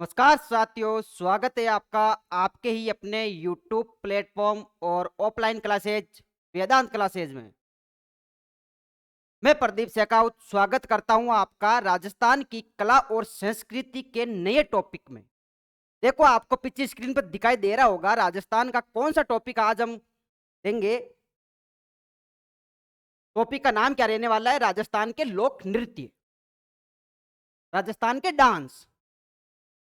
नमस्कार साथियों, स्वागत है आपका आपके ही अपने YouTube प्लेटफॉर्म और ऑफलाइन क्लासेज वेदांत क्लासेज में। मैं प्रदीप शेखावत स्वागत करता हूं आपका राजस्थान की कला और संस्कृति के नए टॉपिक में। देखो, आपको पीछे स्क्रीन पर दिखाई दे रहा होगा राजस्थान का कौन सा टॉपिक आज हम देंगे। टॉपिक का नाम क्या रहने वाला है? राजस्थान के लोक नृत्य, राजस्थान के डांस।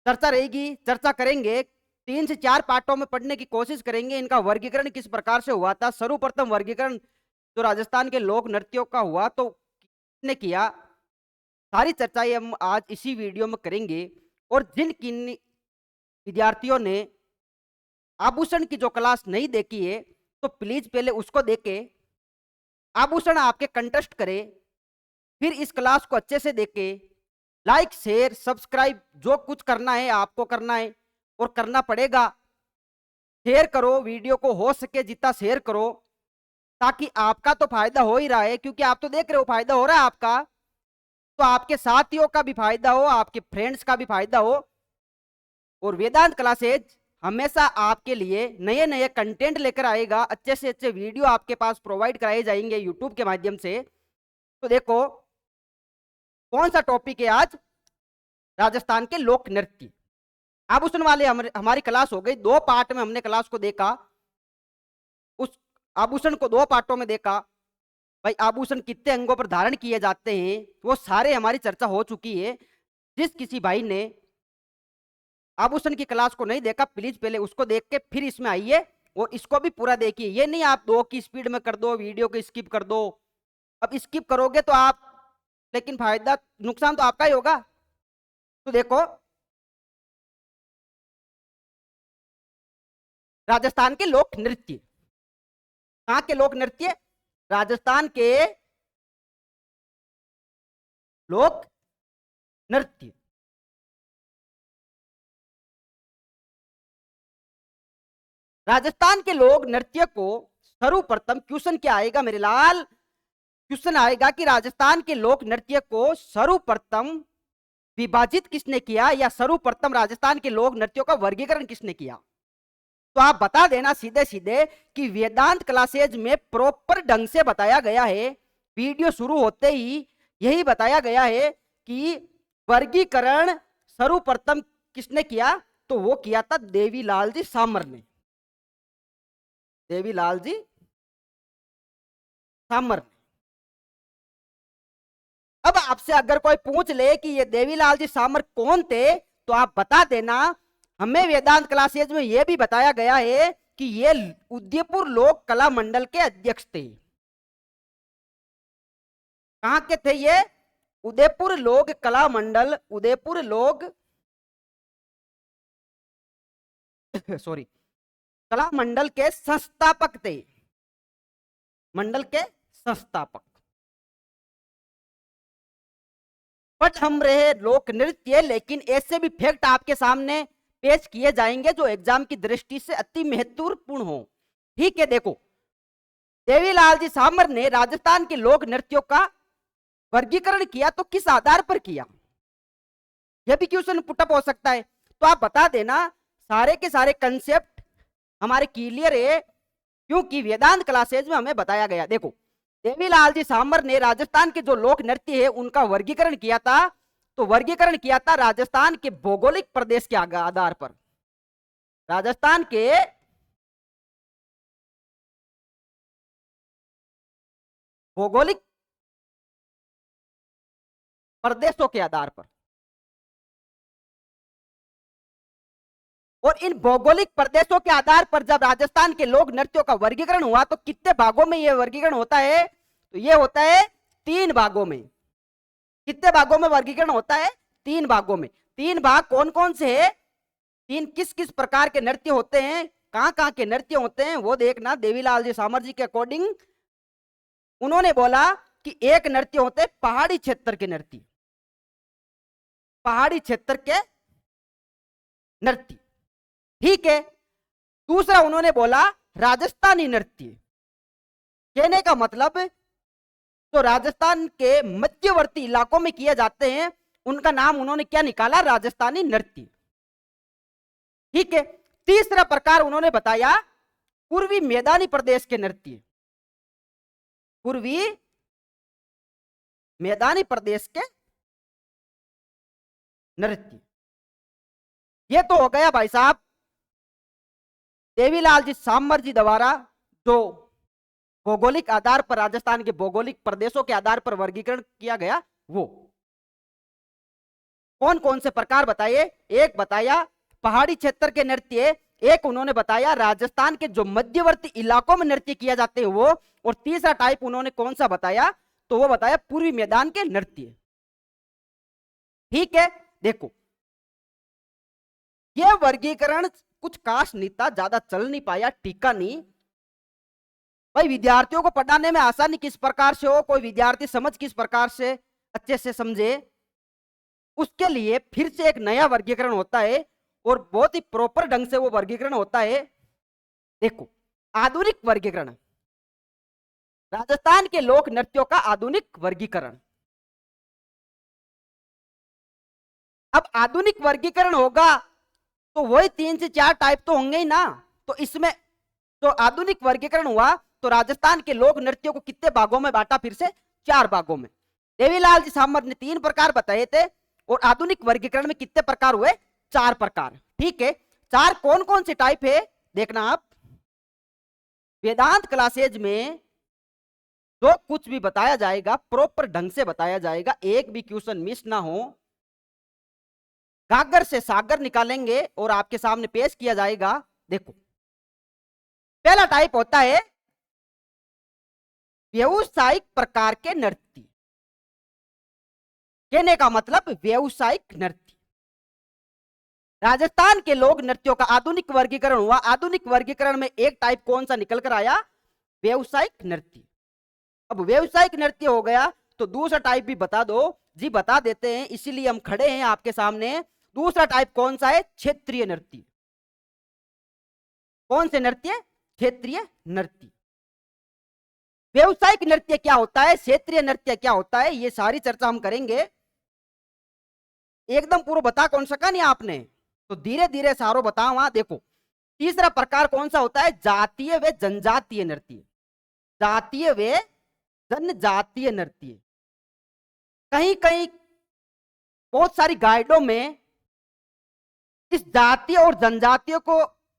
चर्चा रहेगी, चर्चा करेंगे। 3 से 4 पार्टों में पढ़ने की कोशिश करेंगे। इनका वर्गीकरण किस प्रकार से हुआ था, सर्वप्रथम वर्गीकरण जो राजस्थान के लोक नृत्यों का हुआ तो किसने किया, सारी चर्चाएं हम आज इसी वीडियो में करेंगे। और जिन किन विद्यार्थियों ने आभूषण की जो क्लास नहीं देखी है तो प्लीज पहले उसको देखे, आभूषण आपके कंटेस्ट करे, फिर इस क्लास को अच्छे से देखे। लाइक शेयर सब्सक्राइब जो कुछ करना है आपको करना है और करना पड़ेगा। शेयर करो वीडियो को, हो सके जितना शेयर करो, ताकि आपका तो फायदा हो ही रहा है, क्योंकि आप तो देख रहे हो फायदा हो रहा है आपका, तो आपके साथियों का भी फायदा हो, आपके फ्रेंड्स का भी फायदा हो। और वेदांत क्लासेज हमेशा आपके लिए नए नए कंटेंट लेकर आएगा, अच्छे से अच्छे वीडियो आपके पास प्रोवाइड कराए जाएंगे यूट्यूब के माध्यम से। तो देखो कौन सा टॉपिक है आज, राजस्थान के लोक नृत्य। आभूषण वाले हमारी क्लास हो गई, 2 पार्ट में हमने क्लास को देखा। उस आभूषण को 2 पार्टों में देखा। भाई आभूषण कितने अंगों पर धारण किए जाते हैं वो सारे हमारी चर्चा हो चुकी है। जिस किसी भाई ने आभूषण की क्लास को नहीं देखा प्लीज पहले उसको देख के फिर इसमें आइए और इसको भी पूरा देखिए। ये नहीं आप 2 की स्पीड में कर दो, वीडियो को स्किप कर दो। अब स्किप करोगे तो आप, लेकिन फायदा नुकसान तो आपका ही होगा। तो देखो, राजस्थान के लोक नृत्य। कहां के लोक नृत्य? राजस्थान के लोक नृत्य। राजस्थान के लोक नृत्य को सर्वप्रथम क्वेश्चन क्या आएगा मेरे लाल? क्वेश्चन आएगा कि राजस्थान के लोक नृत्य को सर्वप्रथम विभाजित किसने किया, या सर्वप्रथम राजस्थान के लोक नृत्यों का वर्गीकरण किसने किया। तो आप बता देना सीधे सीधे कि वेदांत क्लासेज में प्रॉपर ढंग से बताया गया है। वीडियो शुरू होते ही यही बताया गया है कि वर्गीकरण सर्वप्रथम किसने किया, तो वो किया था देवीलाल जी सामर ने। देवीलाल जी सामर। अब आपसे अगर कोई पूछ ले कि ये देवीलाल जी सामर कौन थे, तो आप बता देना हमें वेदांत क्लासेज में यह भी बताया गया है कि ये उदयपुर लोक कला मंडल के अध्यक्ष थे। कहां के थे ये? उदयपुर लोक कला मंडल, उदयपुर लोक सॉरी कला मंडल के संस्थापक थे। मंडल के संस्थापक। बट हम रहे लोक नृत्य, लेकिन ऐसे भी फैक्ट आपके सामने पेश किए जाएंगे जो एग्जाम की दृष्टि से अति महत्वपूर्ण हो। ठीक है, देखो देवीलाल जी सामर ने राजस्थान के लोक नृत्यों का वर्गीकरण किया तो किस आधार पर किया, यह भी क्वेश्चन पुटअप हो सकता है। तो आप बता देना सारे के सारे कंसेप्ट हमारे क्लियर है, क्योंकि वेदांत क्लासेज में हमें बताया गया। देखो, देवीलाल जी सामर ने राजस्थान के जो लोक नृत्य है उनका वर्गीकरण किया था, तो वर्गीकरण किया था राजस्थान के भौगोलिक प्रदेश के आधार पर। राजस्थान के भौगोलिक प्रदेशों के आधार पर। और इन भौगोलिक प्रदेशों के आधार पर जब राजस्थान के लोक नृत्यों का वर्गीकरण हुआ तो कितने भागों में यह वर्गीकरण होता है? तो यह होता है 3 भागों में। कितने भागों में वर्गीकरण होता है? 3 भागों में। 3 भाग कौन कौन से है, 3 किस किस प्रकार के नृत्य होते हैं, कहां कहां के नृत्य होते हैं, वो देखना। देवीलाल जी सामर जी के अकॉर्डिंग उन्होंने बोला कि एक नृत्य होते हैं पहाड़ी क्षेत्र के नृत्य, पहाड़ी क्षेत्र के नृत्य। ठीक है। दूसरा उन्होंने बोला राजस्थानी नृत्य। कहने का मतलब तो राजस्थान के मध्यवर्ती इलाकों में किए जाते हैं, उनका नाम उन्होंने क्या निकाला? राजस्थानी नृत्य। ठीक है। तीसरा प्रकार उन्होंने बताया पूर्वी मैदानी प्रदेश के नृत्य, पूर्वी मैदानी प्रदेश के नृत्य। ये तो हो गया भाई साहब देवीलाल जी सामर जी द्वारा जो भौगोलिक आधार पर राजस्थान के भौगोलिक प्रदेशों के आधार पर वर्गीकरण किया गया। वो कौन कौन से प्रकार बताइए? एक बताया पहाड़ी क्षेत्र के नृत्य, एक उन्होंने बताया राजस्थान के जो मध्यवर्ती इलाकों में नृत्य किया जाते हैं वो, और तीसरा टाइप उन्होंने कौन सा बताया? तो वो बताया पूर्वी मैदान के नृत्य। ठीक है, देखो यह वर्गीकरण कुछ खास नहीं था, ज्यादा चल नहीं पाया, टीका नहीं भाई। विद्यार्थियों को पढ़ाने में आसानी किस प्रकार से हो, कोई विद्यार्थी समझ किस प्रकार से अच्छे से समझे, उसके लिए फिर से एक नया वर्गीकरण होता है और बहुत ही प्रॉपर ढंग से वो वर्गीकरण होता है। देखो आधुनिक वर्गीकरण, राजस्थान के लोक नृत्यों का आधुनिक वर्गीकरण। अब आधुनिक वर्गीकरण होगा तो वही 3 से 4 टाइप तो होंगे ही ना। तो इसमें तो आधुनिक वर्गीकरण हुआ तो राजस्थान के लोक नृत्यों को कितने भागों में बांटा? फिर से 4 भागों में। देवीलाल जी सामर ने 3 प्रकार बताए थे और आधुनिक वर्गीकरण में कितने प्रकार हुए? 4 प्रकार। ठीक है, 4 कौन कौन से टाइप है देखना आप। वेदांत क्लासेज में जो कुछ भी बताया जाएगा प्रॉपर ढंग से बताया जाएगा, एक भी क्वेश्चन मिस ना हो। गागर से सागर निकालेंगे और आपके सामने पेश किया जाएगा। देखो पहला टाइप होता है व्यावसायिक प्रकार के नृत्य। कहने का मतलब व्यावसायिक नृत्य। राजस्थान के लोक नृत्यों का आधुनिक वर्गीकरण हुआ। आधुनिक वर्गीकरण में एक टाइप कौन सा निकल कर आया? व्यावसायिक नृत्य। अब व्यावसायिक नृत्य हो गया तो दूसरा टाइप भी बता दो जी। बता देते हैं, इसीलिए हम खड़े हैं आपके सामने। दूसरा टाइप कौन सा है? क्षेत्रीय नृत्य। कौन से नृत्य? क्षेत्रीय नृत्य। व्यावसायिक नृत्य क्या होता है, क्षेत्रीय नृत्य क्या होता है, ये सारी चर्चा हम करेंगे। एकदम पूरा बता कौन सका नहीं आपने, तो धीरे धीरे सारो बताओ। वहां देखो तीसरा प्रकार कौन सा होता है? जातीय व जनजातीय नृत्य। जातीय व जनजातीय नृत्य। कहीं कहीं बहुत सारी गाइडों में इस जातीय और जनजातीय को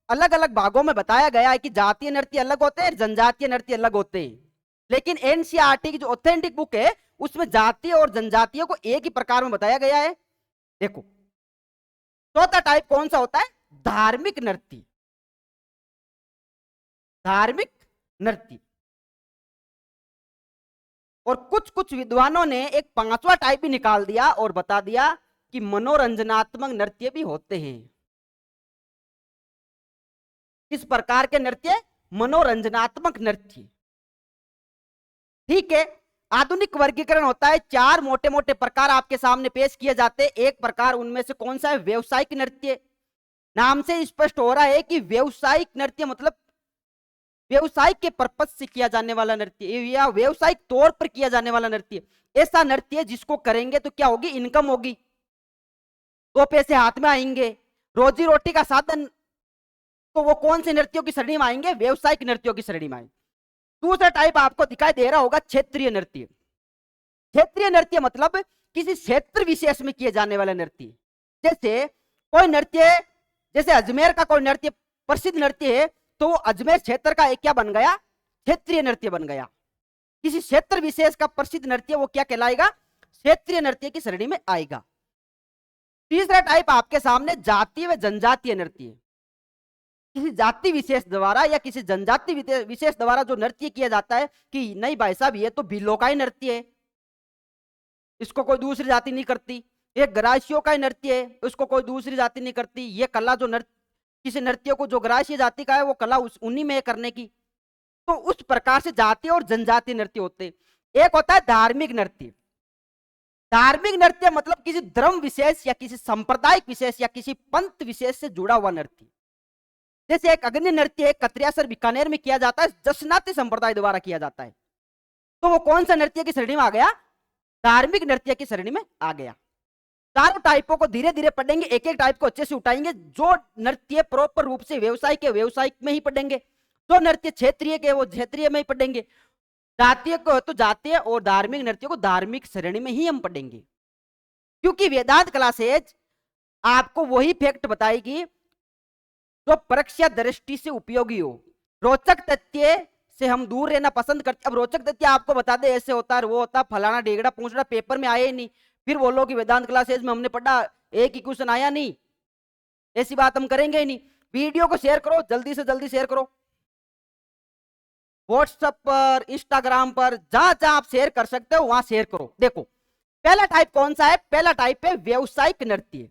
अलग अलग भागों में बताया गया है कि जातीय नृत्य अलग होते हैं, जनजातीय नृत्य अलग होते हैं। लेकिन एनसीईआरटी की जो ऑथेंटिक बुक है उसमें जातीय और जनजातीय को एक ही प्रकार में बताया गया है। देखो चौथा टाइप कौन सा होता है? धार्मिक नृत्य। धार्मिक नृत्य। और कुछ कुछ विद्वानों ने एक 5वां टाइप भी निकाल दिया और बता दिया कि मनोरंजनात्मक नृत्य भी होते हैं। किस प्रकार के नृत्य? मनोरंजनात्मक नृत्य। ठीक है, आधुनिक वर्गीकरण होता है 4 मोटे मोटे प्रकार आपके सामने पेश किए जाते हैं। एक प्रकार उनमें से कौन सा है? व्यावसायिक नृत्य। नाम से स्पष्ट हो रहा है कि व्यावसायिक नृत्य मतलब व्यवसाय के पर्पज से किया जाने वाला नृत्य या व्यवसायिक तौर पर किया जाने वाला नृत्य। ऐसा नृत्य जिसको करेंगे तो क्या होगी? इनकम होगी, 2 पैसे हाथ में आएंगे, रोजी रोटी का साधन। तो वो कौन से नृत्यों की श्रेणी में आएंगे? व्यवसायिक नृत्यों की श्रेणी में आएंगे। दूसरा टाइप आपको दिखाई दे रहा होगा क्षेत्रीय नृत्य। क्षेत्रीय नृत्य मतलब किसी क्षेत्र विशेष में किए जाने वाला नृत्य। जैसे कोई नृत्य, जैसे अजमेर का कोई नृत्य प्रसिद्ध नृत्य है तो अजमेर क्षेत्र का एक क्या बन गया? क्षेत्रीय नृत्य बन गया। किसी क्षेत्र विशेष का प्रसिद्ध नृत्य वो क्या कहलाएगा? क्षेत्रीय नृत्य की श्रेणी में आएगा। तीसरा टाइप आपके सामने जातीय व जनजातीय नृत्य। किसी जाति विशेष द्वारा या किसी जनजाति विशेष द्वारा जो नृत्य किया जाता है कि नहीं भाई साहब ये तो भीलों का ही नृत्य है, इसको कोई दूसरी जाति नहीं करती। ये गरासियों का नृत्य है, उसको कोई दूसरी जाति नहीं करती। ये कला जो नृत्य किसी नृत्य को जो गरासिया जाति का है वो कला उन्हीं में करने की। तो उस प्रकार से जातीय और जनजातीय नृत्य होते हैं। एक होता है धार्मिक नृत्य। धार्मिक नृत्य मतलब किसी धर्म विशेष या किसी सांप्रदायिक विशेष या किसी पंथ विशेष से जुड़ा हुआ नृत्य। जैसे एक अग्नि नृत्य कतरियासर बीकानेर में किया जाता है, जसनाती संप्रदाय द्वारा किया जाता है। तो वो कौन सा नृत्य की श्रेणी में आ गया? धार्मिक नृत्य की श्रेणी में आ गया। चारों टाइपों को धीरे धीरे पढ़ेंगे, एक एक टाइप को अच्छे से उठाएंगे। जो नृत्य प्रॉपर रूप से व्यवसाय के व्यवसायिक में ही पढ़ेंगे, जो नृत्य क्षेत्रीय के वो क्षेत्रीय में ही पढ़ेंगे, जातीय को तो जातीय और धार्मिक नृत्य को धार्मिक श्रेणी में ही हम पढ़ेंगे। क्योंकि वेदांत क्लासेज आपको वही फैक्ट बताएगी जो परीक्षा दृष्टि से उपयोगी हो। रोचक तथ्य से हम दूर रहना पसंद करते। अब रोचक तथ्य आपको बता दे ऐसे होता है वो होता है, फलाना डेगड़ा पूछना, पेपर में आया ही नहीं, फिर बोलो कि वेदांत क्लासेज में हमने पढ़ा, एक ही क्वेश्चन आया नहीं, ऐसी बात हम करेंगे ही नहीं। वीडियो को शेयर करो, जल्दी से जल्दी शेयर करो, व्हाट्सएप पर, इंस्टाग्राम पर, जहां जहां आप शेयर कर सकते हो वहां शेयर करो। देखो पहला टाइप कौन सा है? पहला टाइप है व्यवसायिक नृत्य।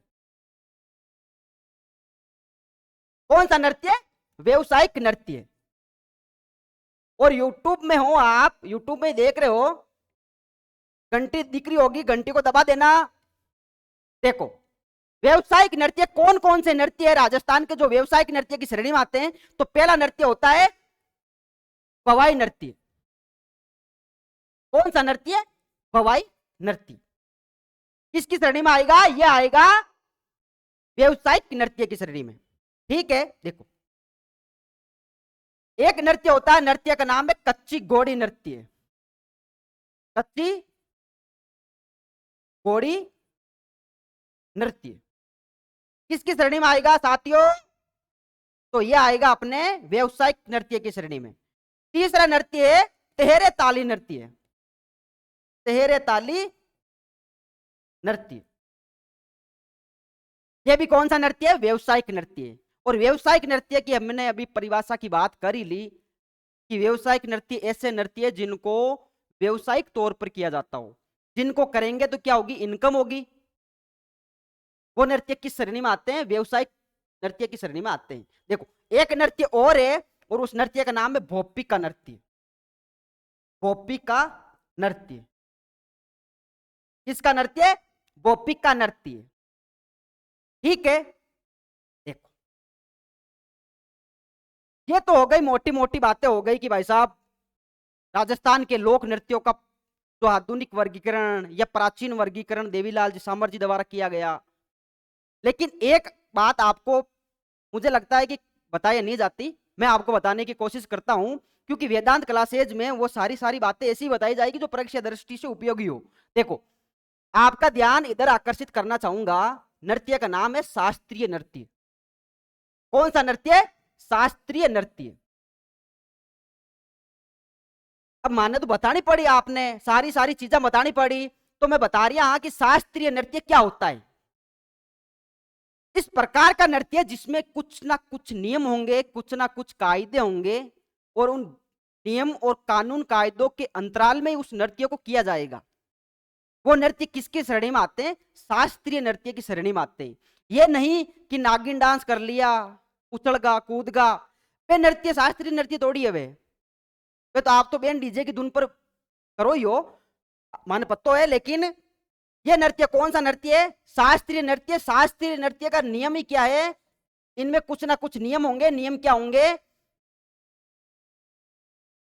कौन सा नृत्य? व्यवसायिक नृत्य। और यूट्यूब में हो आप, यूट्यूब में देख रहे हो, घंटी दिख रही होगी, घंटी को दबा देना। देखो व्यवसायिक नृत्य कौन कौन से नृत्य है राजस्थान के जो व्यवसायिक नृत्य की श्रेणी में आते हैं? तो पहला नृत्य होता है पवाई नृत्य। कौन सा नृत्य? पवाई नृत्य। किसकी श्रेणी में आएगा? यह आएगा व्यवसायिक नृत्य की श्रेणी में। ठीक है, देखो एक नृत्य होता है, नृत्य का नाम है कच्ची घोड़ी नृत्य। कच्ची घोड़ी नृत्य किसकी श्रेणी में आएगा साथियों? तो यह आएगा अपने व्यवसायिक नृत्य की श्रेणी में। तीसरा नृत्य है तेहरे ताली नृत्य। तेहरे ताली नृत्य, यह भी कौन सा नृत्य है? व्यवसायिक नृत्य है। और व्यवसायिक नृत्य की हमने अभी परिभाषा की बात कर ही ली कि व्यवसायिक नृत्य ऐसे नृत्य है जिनको व्यवसायिक तौर पर किया जाता हो, जिनको करेंगे तो क्या होगी? इनकम होगी। वो नृत्य किस श्रेणी में आते हैं? व्यवसायिक नृत्य की श्रेणी में आते हैं। देखो एक नृत्य और है और उस नृत्य का नाम है भोपी का नृत्य। भोपी का नृत्य किसका नृत्य? भोपी का नृत्य। ठीक है, देखो ये तो हो गई मोटी मोटी बातें हो गई कि भाई साहब राजस्थान के लोक नृत्यों का जो आधुनिक वर्गीकरण या प्राचीन वर्गीकरण देवीलाल जी सामर जी द्वारा किया गया। लेकिन एक बात आपको मुझे लगता है कि बताई नहीं जाती, मैं आपको बताने की कोशिश करता हूं, क्योंकि वेदांत क्लासेज में वो सारी बातें ऐसी बताई जाएगी जो परीक्षा दृष्टि से उपयोगी हो। देखो आपका ध्यान इधर आकर्षित करना चाहूंगा, नृत्य का नाम है शास्त्रीय नृत्य। कौन सा नृत्य? शास्त्रीय नृत्य। अब माने तो बतानी पड़ी, आपने सारी चीजें बतानी पड़ी, तो मैं बता रहा कि शास्त्रीय नृत्य क्या होता है। इस प्रकार का नृत्य जिसमें कुछ ना कुछ नियम होंगे, कुछ ना कुछ कायदे होंगे, और उन नियम और कानून कायदों के अंतराल में उस नृत्य को किया जाएगा। वो नृत्य किसकी श्रेणी में आते हैं? शास्त्रीय नृत्य की श्रेणी में आते हैं। ये नहीं कि नागिन डांस कर लिया, उछलगा कूदगा, वे नृत्य शास्त्रीय नृत्य थोड़ी है। वे तो आप तो बेन डीजे की धुन पर करो ही हो, मान पत्तो है, लेकिन यह नृत्य कौन सा नृत्य है? शास्त्रीय नृत्य। शास्त्रीय नृत्य का नियम ही क्या है? इनमें कुछ ना कुछ नियम होंगे। नियम क्या होंगे?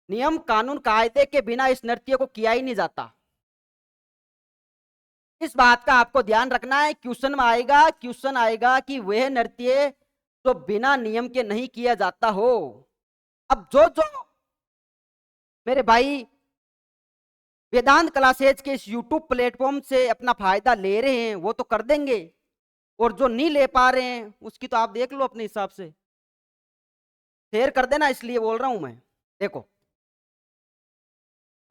नियम कानून कायदे के बिना इस नृत्य को किया ही नहीं जाता। इस बात का आपको ध्यान रखना है। क्वेश्चन में आएगा, क्वेश्चन आएगा कि वह नृत्य जो बिना नियम के नहीं किया जाता हो। अब जो जो मेरे भाई वेदांत क्लासेज के इस यूट्यूब प्लेटफॉर्म से अपना फायदा ले रहे हैं वो तो कर देंगे, और जो नहीं ले पा रहे हैं उसकी तो आप देख लो अपने हिसाब से, शेयर कर देना, इसलिए बोल रहा हूं मैं। देखो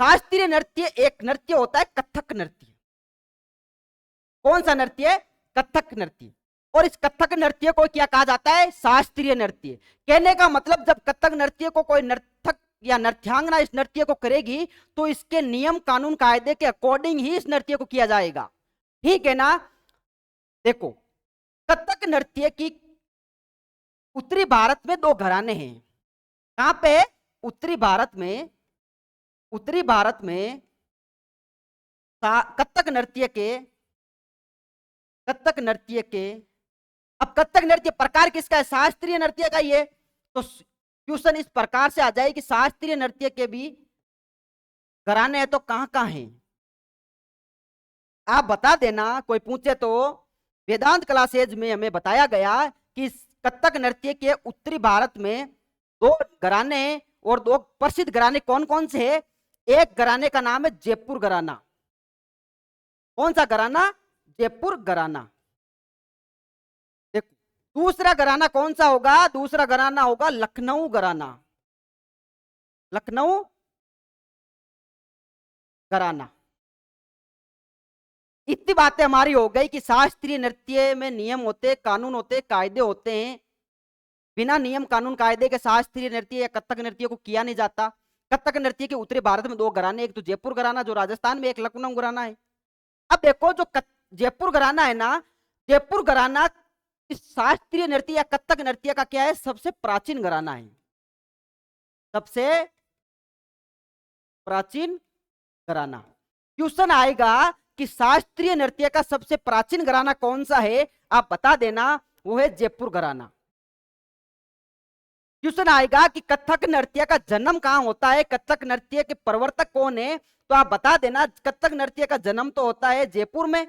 शास्त्रीय नृत्य एक नृत्य होता है कथक नृत्य। कौन सा नृत्य? कथक नृत्य। और इस कथक नृत्य को क्या कहा जाता है? शास्त्रीय नृत्य। कहने का मतलब जब कथक नृत्य को कोई नर्तक या नृत्यांगना इस नृत्य को करेगी तो इसके नियम कानून कायदे के अकॉर्डिंग ही इस नृत्य को किया जाएगा। ठीक है ना? देखो कथक नृत्य की उत्तरी भारत में दो घराने हैं। कहां पे? उत्तरी भारत में। उत्तरी भारत में कथक नृत्य के अब कथक नृत्य प्रकार किसका है? शास्त्रीय नृत्य का ही है। तो क्वेश्चन इस प्रकार से आ जाए कि शास्त्रीय नृत्य के भी घराने हैं तो कहां कहां हैं? आप बता देना, कोई पूछे तो। वेदांत क्लासेज में हमें बताया गया कि कथक नृत्य के उत्तरी भारत में दो घराने और दो प्रसिद्ध घराने कौन कौन से हैं। एक घराने का नाम है जयपुर घराना। कौन सा घराना? जयपुर घराना। देखो दूसरा घराना कौन सा होगा? दूसरा घराना होगा लखनऊ घराना। लखनऊ घराना। इतनी बातें हमारी हो गई कि शास्त्रीय नृत्य में नियम होते, कानून होते, कायदे होते हैं। बिना नियम कानून कायदे के शास्त्रीय नृत्य या कथक नृत्य को किया नहीं जाता। कथक नृत्य के उत्तरी भारत में दो घराने, एक तो जयपुर घराना जो राजस्थान में, एक लखनऊ घराना है। अब देखो जो जयपुर घराना है ना, जयपुर घराना इस शास्त्रीय नृत्य या कथक नृत्य का क्या है? सबसे प्राचीन घराना है। सबसे प्राचीन घराना। क्वेश्चन आएगा कि शास्त्रीय नृत्य का सबसे प्राचीन घराना कौन सा है? आप बता देना, वो है जयपुर घराना। क्वेश्चन आएगा कि कथक नृत्य का जन्म कहां होता है, कथक नृत्य के प्रवर्तक कौन है? तो आप बता देना, कथक नृत्य का जन्म तो होता है जयपुर में,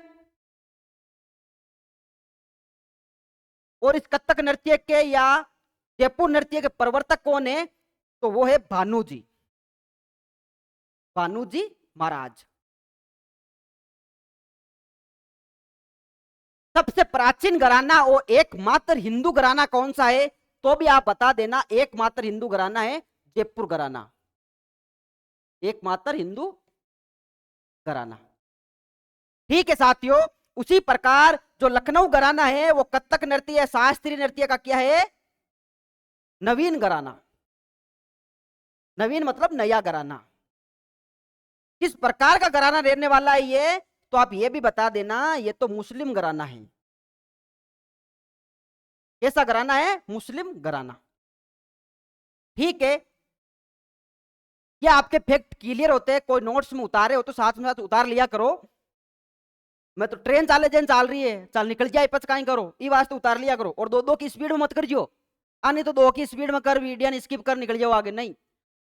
और इस कथक नृत्य के या जयपुर नृत्य के प्रवर्तक कौन है? तो वो है भानुजी, भानुजी महाराज। सबसे प्राचीन घराना और एकमात्र हिंदू घराना कौन सा है? तो भी आप बता देना, एकमात्र हिंदू घराना है जयपुर घराना। एकमात्र हिंदू घराना। ठीक है साथियों, उसी प्रकार जो लखनऊ घराना है वो कथक नृत्य या शास्त्रीय नृत्य का क्या है? नवीन घराना। नवीन मतलब नया घराना। किस प्रकार का घराना रहने वाला है ये? तो आप ये भी बता देना, ये तो मुस्लिम घराना है। कैसा घराना है? मुस्लिम घराना। ठीक है, ये आपके फैक्ट क्लियर होते हैं। कोई नोट्स में उतारे हो तो साथ में साथ उतार लिया करो। मैं तो ट्रेन चाले जन चाल रही है, चल निकल जाए पच काई करो, ये वास्ते उतार लिया करो। और दो दो की स्पीड में मत कर जियो, आने तो दो की स्पीड में कर, वीडियो स्किप कर निकल जाओ आगे। नहीं,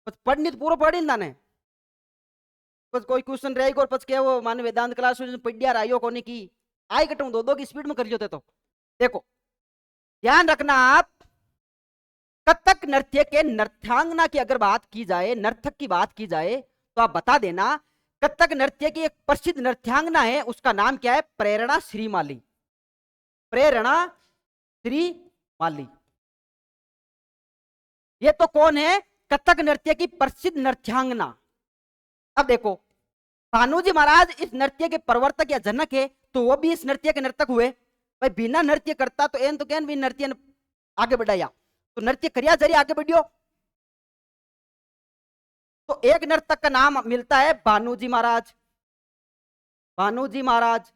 बस पढ़नी तो पूरा पढ़ी ना ने, बस कोई क्वेश्चन रहेगा और पच के वो माने वेदांत क्लास में पढ़िया रही कोने की आई कटू दो दो की स्पीड में कर जोते। तो देखो ध्यान रखना आप, कथक नृत्य के नृत्यांगना की अगर बात की जाए, नर्तक की बात की जाए, तो आप बता देना कथक नृत्य की एक प्रसिद्ध नृत्यांगना है, उसका नाम क्या है? प्रेरणा श्रीमाली। प्रेरणा श्रीमाली। ये तो कौन है? कथक नृत्य की प्रसिद्ध नृत्यांगना। अब देखो भानुजी महाराज इस नृत्य के प्रवर्तक या जनक है, तो वो भी इस नृत्य के नर्तक हुए। भाई बिना नृत्य करता तो एन तो कैन भी नृत्य आगे बढ़ाया, तो नृत्य करिया जरिए आगे बढ़ियो। तो एक नर्तक का नाम मिलता है भानुजी महाराज। भानुजी महाराज।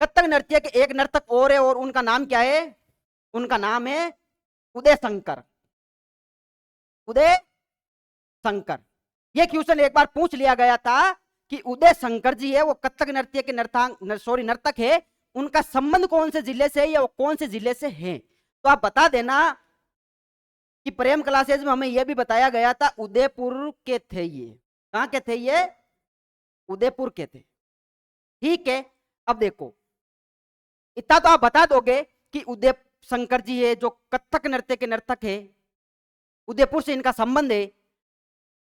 कथक नृत्य के एक नर्तक और है, और उनका नाम क्या है? उनका नाम है उदय शंकर। उदय शंकर। यह क्वेश्चन एक बार पूछ लिया गया था कि उदय शंकर जी है वो कथक नृत्य के नर्तक है, उनका संबंध कौन से जिले से है या वो कौन से जिले से है? तो आप बता देना कि प्रेम क्लासेज में हमें यह भी बताया गया था उदयपुर के थे ये। कहां के थे ये? उदयपुर के थे। ठीक है, अब देखो इतना तो आप बता दोगे कि उदय शंकर जी है जो कथक नृत्य के नर्तक है, उदयपुर से इनका संबंध है।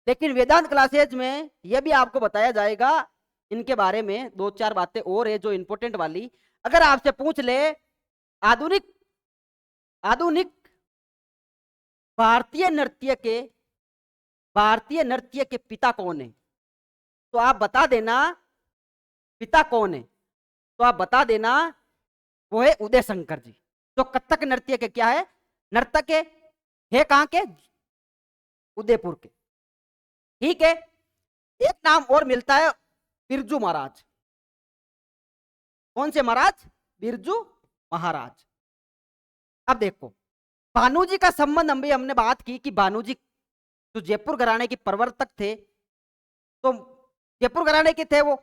लेकिन वेदांत क्लासेज में यह भी आपको बताया जाएगा इनके बारे में, दो चार बातें और है जो इंपॉर्टेंट वाली। अगर आपसे पूछ ले आधुनिक आधुनिक भारतीय नृत्य के पिता कौन है, तो आप बता देना पिता कौन है। तो आप बता देना वो है उदय शंकर जी, जो कथक नृत्य के क्या है? नर्तक है कहां के? उदयपुर के। ठीक है, एक नाम और मिलता है बिरजू महाराज। कौन से महाराज? बिरजू महाराज। अब देखो भानुजी का संबंध हमने बात की कि भानुजी जो जयपुर घराने के प्रवर्तक थे, तो जयपुर घराने के थे वो।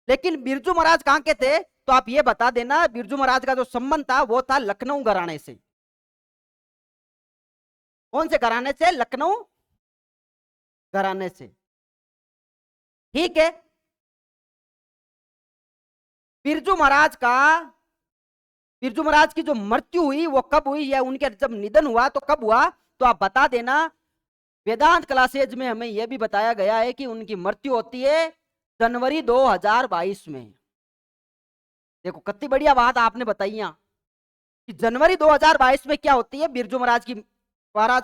लेकिन बिरजू महाराज कहां के थे? तो आप ये बता देना बिरजू महाराज का जो संबंध था वो था लखनऊ घराने से। कौन से घराने से? लखनऊ घराने से। ठीक है, बिरजू महाराज का, बिरजू महाराज की जो मृत्यु हुई वो कब हुई, या उनके जब निधन हुआ तो कब हुआ, तो आप बता देना। वेदांत क्लासेज में हमें यह भी बताया गया है कि उनकी मृत्यु होती है जनवरी 2022 में। देखो कितनी बढ़िया बात आपने बताई यहाँ कि जनवरी 2022 में क्या होती है, बिरजू महाराज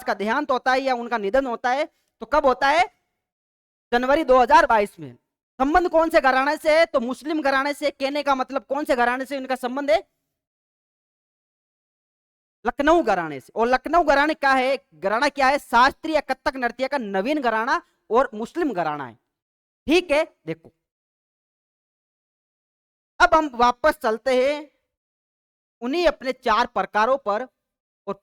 का देहांत होता है या उनका निधन होता है। तो कब होता है, जनवरी 2022 में। संबंध कौन से घराने से है, तो मुस्लिम घराने से। कहने का मतलब कौन से घराने से इनका संबंध है, लखनऊ घराने से। और लखनऊ घराने क्या है, घराना क्या है, शास्त्रीय कथक नृत्य का नवीन घराना और मुस्लिम घराना है। ठीक है, देखो अब हम वापस चलते हैं उन्हीं अपने 4 प्रकारों पर। और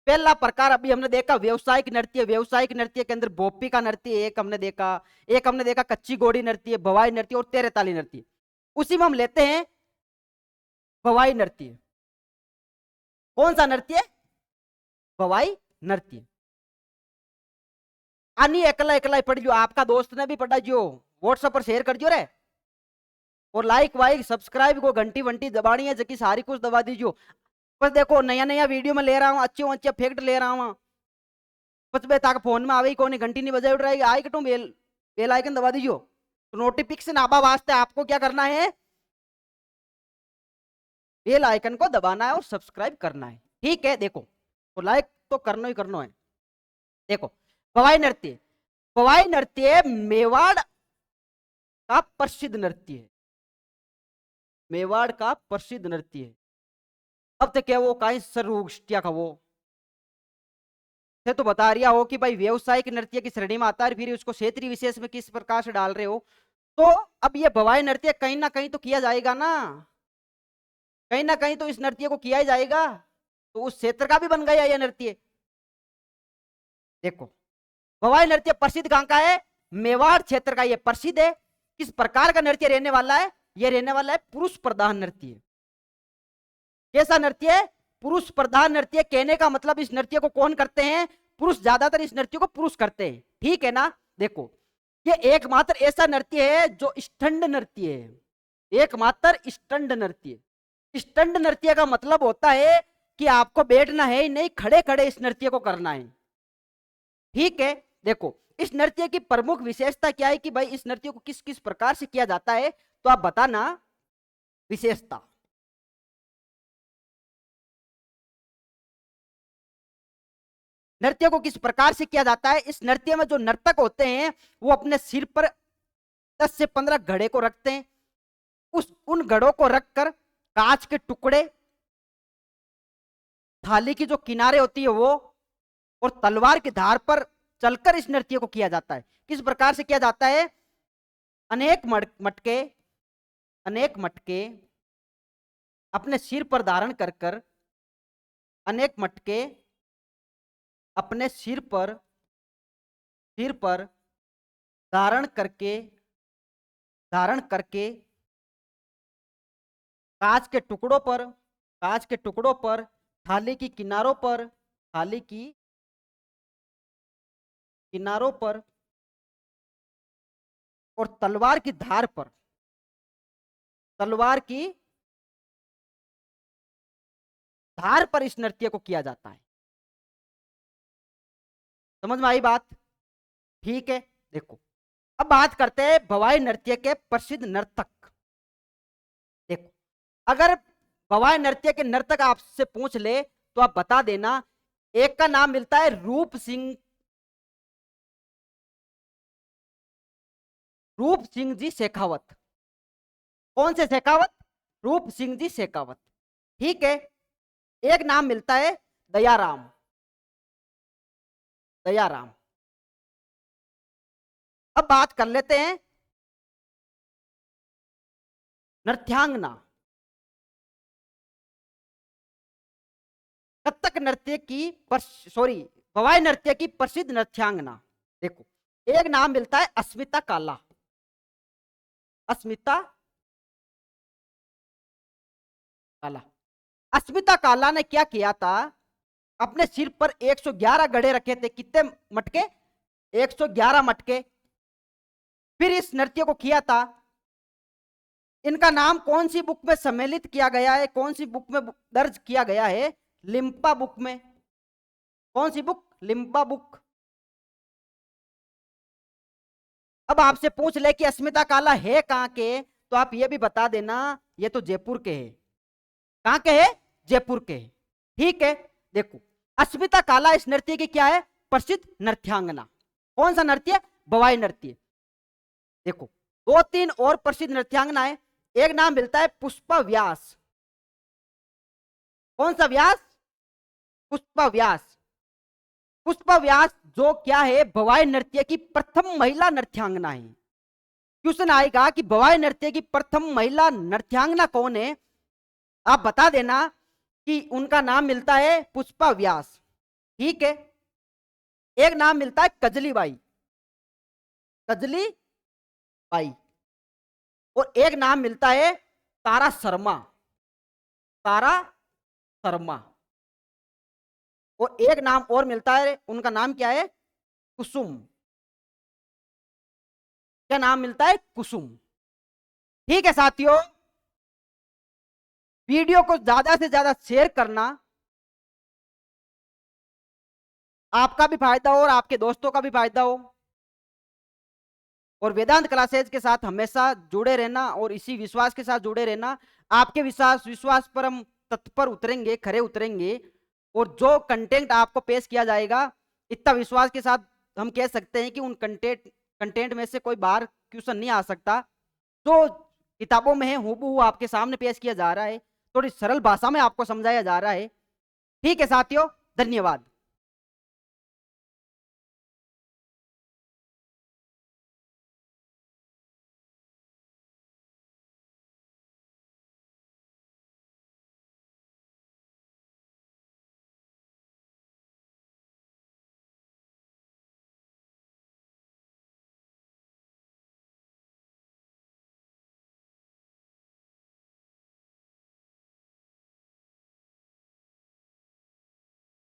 पहला प्रकार अभी हमने देखा व्यवसायिक नृत्य। व्यवसायिक नृत्य के अंदर भोपी का नृत्य एक हमने देखा, एक हमने देखा कच्ची घोड़ी नृत्य, भवाई नृत्य और तेरे ताली नृत्य। उसी में हम लेते हैं भवाई नृत्य। कौन सा नृत्य, भवाई नृत्य। आनी एकला एकला ही पढ़ जो, आपका दोस्त ने भी पढ़ा जो, व्हाट्सएप पर शेयर कर जो रे। और लाइक वाइक सब्सक्राइब को घंटी वंटी दबानी है जबकि सारी कुछ दबा दीजिए। बस देखो नया नया वीडियो में ले रहा हूँ, अच्छे अच्छे फैक्ट ले रहा हूँ। बस बे ताक फोन में आवे कौन घंटी नहीं बजाई उठ रही, आई कटू बेल बेल आइकन दबा दीजिए। तो नोटिफिकेशन आबा वास्ते आपको क्या करना है, बेल आइकन को दबाना है और सब्सक्राइब करना है। ठीक है, देखो तो लाइक तो करना ही करना है। देखो भवाई नृत्य, भवाई नृत्य मेवाड़ का प्रसिद्ध नृत्य है, मेवाड़ का प्रसिद्ध नृत्य है। अब तक क्या वो कहीं सर्वोष्टिया का वो तो बता रिया हो कि भाई व्यवसायिक नृत्य की श्रेणी में आता है, फिर उसको क्षेत्रीय विशेष में किस प्रकार से डाल रहे हो। तो अब ये भवाई नृत्य कहीं ना कहीं तो किया जाएगा ना, कहीं ना कहीं तो इस नृत्य को किया ही जाएगा। तो उस क्षेत्र का भी बन गया यह नृत्य। देखो भवाई नृत्य प्रसिद्ध कहां का है, मेवाड़ क्षेत्र का। यह प्रसिद्ध है। किस प्रकार का नृत्य रहने वाला है, यह रहने वाला है पुरुष प्रधान नृत्य। कैसा नृत्य है, पुरुष प्रधान नृत्य। कहने का मतलब इस नृत्य को कौन करते हैं, पुरुष। ज्यादातर इस नृत्य को पुरुष करते हैं। ठीक है ना, देखो ये एकमात्र ऐसा नृत्य है जो स्टंड नृत्य है, एकमात्र स्टंड नृत्य। स्टंड नृत्य का मतलब होता है कि आपको बैठना है ही नहीं, खड़े खड़े इस नृत्य को करना है। ठीक है, देखो इस नृत्य की प्रमुख विशेषता क्या है कि भाई इस नृत्य को किस किस प्रकार से किया जाता है, तो आप बताना विशेषता। नृत्य को किस प्रकार से किया जाता है, इस नृत्य में जो नर्तक होते हैं वो अपने सिर पर 10 से 15 घड़े को रखते हैं। उन घड़ों को रखकर कांच के टुकड़े, थाली की जो किनारे होती है वो, और तलवार की धार पर चलकर इस नृत्य को किया जाता है। किस प्रकार से किया जाता है, अनेक मटके, अनेक मटके अपने सिर पर धारण कर कर, अनेक मटके अपने सिर पर धारण करके कांच के टुकड़ों पर थाली की किनारों पर और तलवार की धार पर, तलवार की धार पर इस नृत्य को किया जाता है। समझ में आई बात। ठीक है, देखो अब बात करते हैं भवाई नृत्य के प्रसिद्ध नर्तक। देखो अगर भवाई नृत्य के नर्तक आपसे पूछ ले तो आप बता देना। एक का नाम मिलता है रूप सिंह जी शेखावत। कौन से शेखावत, रूप सिंह जी शेखावत। ठीक है, एक नाम मिलता है दयाराम। अब बात कर लेते हैं नृत्यांगना। कथक नृत्य की भवाई नृत्य की प्रसिद्ध नृत्यांगना। देखो एक नाम मिलता है अस्मिता काला। अस्मिता काला ने क्या किया था, अपने सिर पर 111 घड़े रखे थे। कितने मटके, 111 मटके। फिर इस नृत्य को किया था इनका नाम कौन सी बुक में सम्मिलित किया गया है, कौन सी बुक में दर्ज किया गया है? लिम्पा बुक में। कौन सी बुक? लिम्पा बुक। अब आपसे पूछ ले कि अस्मिता काला है कहां के, तो आप ये भी बता देना ये तो जयपुर के है। कहां के है? जयपुर के है। ठीक है, देखो अस्मिता काला इस नृत्य की क्या है? प्रसिद्ध नृत्यांगना। कौन सा नृत्य? बवाई नृत्य। देखो दो तीन और प्रसिद्ध नृत्यांगना है। एक नाम मिलता है पुष्पा व्यास। कौन सा व्यास? पुष्पा व्यास। पुष्पा व्यास जो क्या है? बवाई नृत्य की प्रथम महिला नृत्यांगना है। क्वेश्चन आएगा कि बवाई नृत्य की प्रथम महिला नृत्यांगना कौन है, आप बता देना कि उनका नाम मिलता है पुष्पा व्यास। ठीक है, एक नाम मिलता है कजली बाई। कजली बाई। और एक नाम मिलता है तारा शर्मा। तारा शर्मा। और एक नाम और मिलता है, उनका नाम क्या है? कुसुम। क्या नाम मिलता है? कुसुम। ठीक है साथियों, वीडियो को ज्यादा से ज्यादा शेयर करना, आपका भी फायदा हो और आपके दोस्तों का भी फायदा हो। और वेदांत क्लासेज के साथ हमेशा जुड़े रहना और इसी विश्वास के साथ जुड़े रहना। आपके विश्वास पर हम तत्पर उतरेंगे, खरे उतरेंगे। और जो कंटेंट आपको पेश किया जाएगा, इतना विश्वास के साथ हम कह सकते हैं कि उन कंटेंट में से कोई बाहर क्वेश्चन नहीं आ सकता। जो किताबों में है हूबहू आपके सामने पेश किया जा रहा है, थोड़ी सरल भाषा में आपको समझाया जा रहा है। ठीक है साथियों, धन्यवाद।